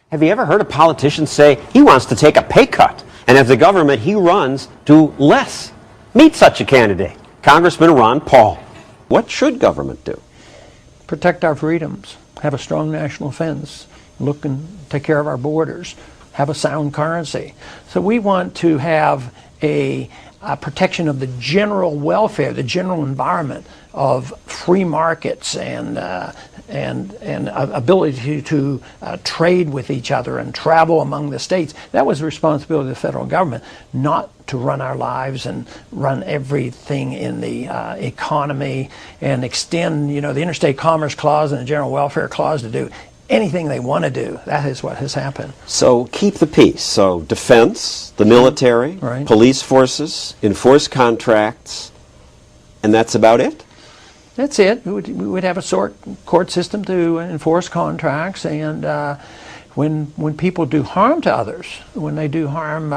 Have you ever heard a politician say he wants to take a pay cut and have the government he runs do less? Meet such a candidate, Congressman Ron Paul. What should government do? Protect our freedoms, have a strong national defense, look and take care of our borders, have a sound currency. So we want to have a protection of the general welfare, the general environment of free markets and ability to trade with each other and travel among the states. That was the responsibility of the federal government, not to run our lives and run everything in the economy and extend, the Interstate Commerce Clause and the General Welfare Clause to do anything they want to do. That is what has happened. So keep the peace. So defense, the military, right, police forces, enforce contracts, and that's about it? That's it. We would have a court system to enforce contracts, and when people do harm to others, when they do harm,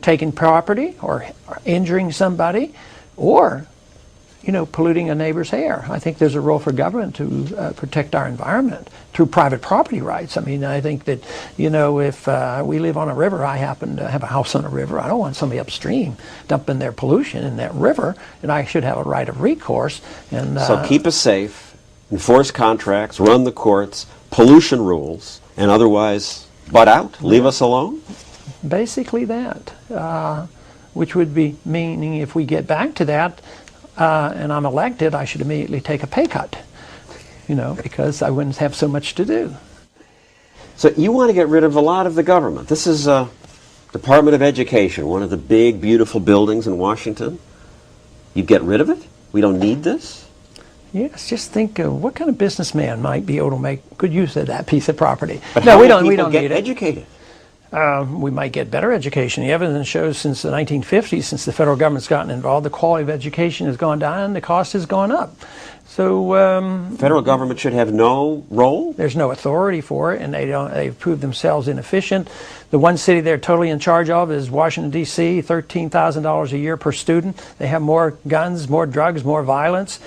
taking property or injuring somebody, or polluting a neighbor's air. I think there's a role for government to protect our environment through private property rights. I mean, I think that, if we live on a river, I happen to have a house on a river, I don't want somebody upstream dumping their pollution in that river, and I should have a right of recourse. And so keep us safe, enforce contracts, run the courts, pollution rules, and otherwise butt out, leave us alone? Basically that, which would be meaning if we get back to that, and I'm elected, I should immediately take a pay cut, because I wouldn't have so much to do. So you want to get rid of a lot of the government. This is Department of Education, one of the big, beautiful buildings in Washington. You'd get rid of it? We don't need this? Yes, just think what kind of businessman might be able to make good use of that piece of property. But no, how we do don't people get need it. educated? We might get better education. The evidence shows since the 1950s, since the federal government's gotten involved, the quality of education has gone down and the cost has gone up. So federal government should have no role? There's no authority for it, and they've proved themselves inefficient. The one city they're totally in charge of is Washington, D.C., $13,000 a year per student. They have more guns, more drugs, more violence.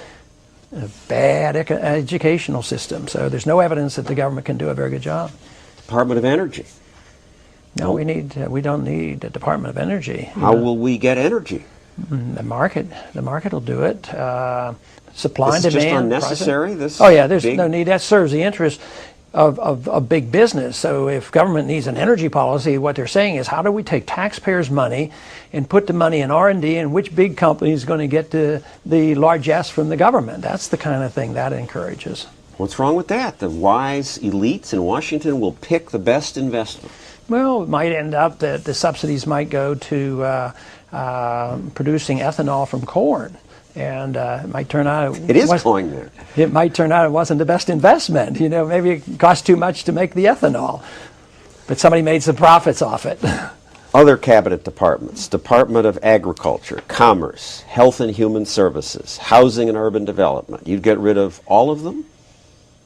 A bad educational system. So there's no evidence that the government can do a very good job. Department of Energy. No, we don't need a Department of Energy. How will we get energy? The market will do it. Supply and demand. This is just unnecessary? There's no need. That serves the interest of big business. So if government needs an energy policy, what they're saying is, how do we take taxpayers' money and put the money in R&D, and which big company is going to get the largesse from the government? That's the kind of thing that encourages. What's wrong with that? The wise elites in Washington will pick the best investment. Well, it might end up that the subsidies might go to producing ethanol from corn. And it might turn out it is going there. It might turn out it wasn't the best investment. Maybe it cost too much to make the ethanol, but somebody made some profits off it. Other cabinet departments: Department of Agriculture, Commerce, Health and Human Services, Housing and Urban Development. You'd get rid of all of them?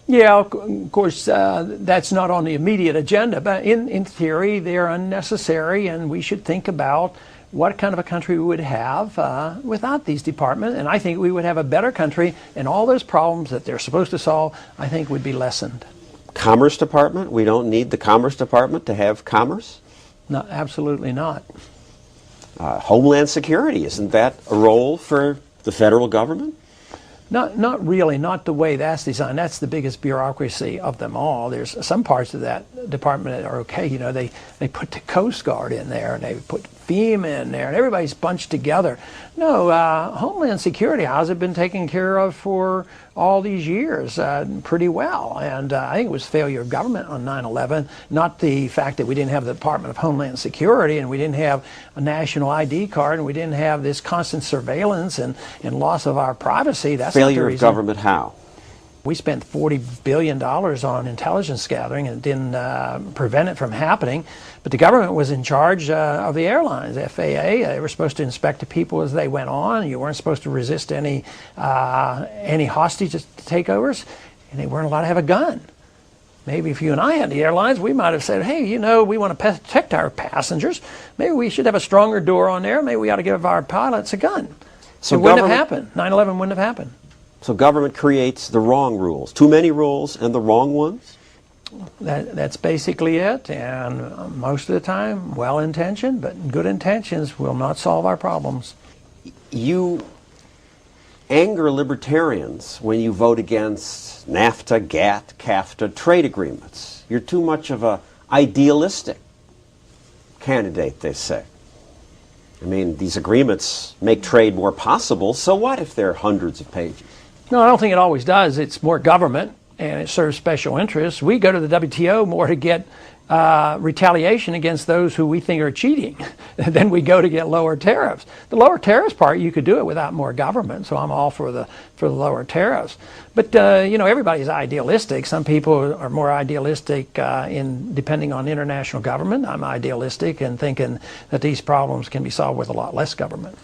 Yeah, of course, that's not on the immediate agenda, but in theory, they're unnecessary, and we should think about what kind of a country we would have without these departments. And I think we would have a better country, and all those problems that they're supposed to solve, I think, would be lessened. Commerce Department? We don't need the Commerce Department to have commerce? No, absolutely not. Homeland Security, isn't that a role for the federal government? Not really, not the way that's designed. That's the biggest bureaucracy of them all. There's some parts of that department that are okay. They put the Coast Guard in there, and they put FEMA in there, and everybody's bunched together. No, Homeland Security, how's it been taken care of for all these years? Pretty well. And I think it was failure of government on 9/11, not the fact that we didn't have the Department of Homeland Security, and we didn't have a national ID card, and we didn't have this constant surveillance and loss of our privacy. That's failure of government how? We spent $40 billion on intelligence gathering and didn't prevent it from happening. But the government was in charge of the airlines, FAA. They were supposed to inspect the people as they went on. You weren't supposed to resist any hostage takeovers, and they weren't allowed to have a gun. Maybe if you and I had the airlines, we might have said, hey, we want to protect our passengers. Maybe we should have a stronger door on there. Maybe we ought to give our pilots a gun. So it wouldn't have happened. 9/11 wouldn't have happened. So government creates the wrong rules, too many rules and the wrong ones? That's basically it, and most of the time, well-intentioned, but good intentions will not solve our problems. You anger libertarians when you vote against NAFTA, GATT, CAFTA trade agreements. You're too much of a idealistic candidate, they say. I mean, these agreements make trade more possible, so what if they're hundreds of pages? No, I don't think it always does. It's more government, and it serves special interests. We go to the WTO more to get retaliation against those who we think are cheating than we go to get lower tariffs. The lower tariffs part, you could do it without more government, so I'm all for the lower tariffs. But everybody's idealistic. Some people are more idealistic in depending on international government. I'm idealistic in thinking that these problems can be solved with a lot less government.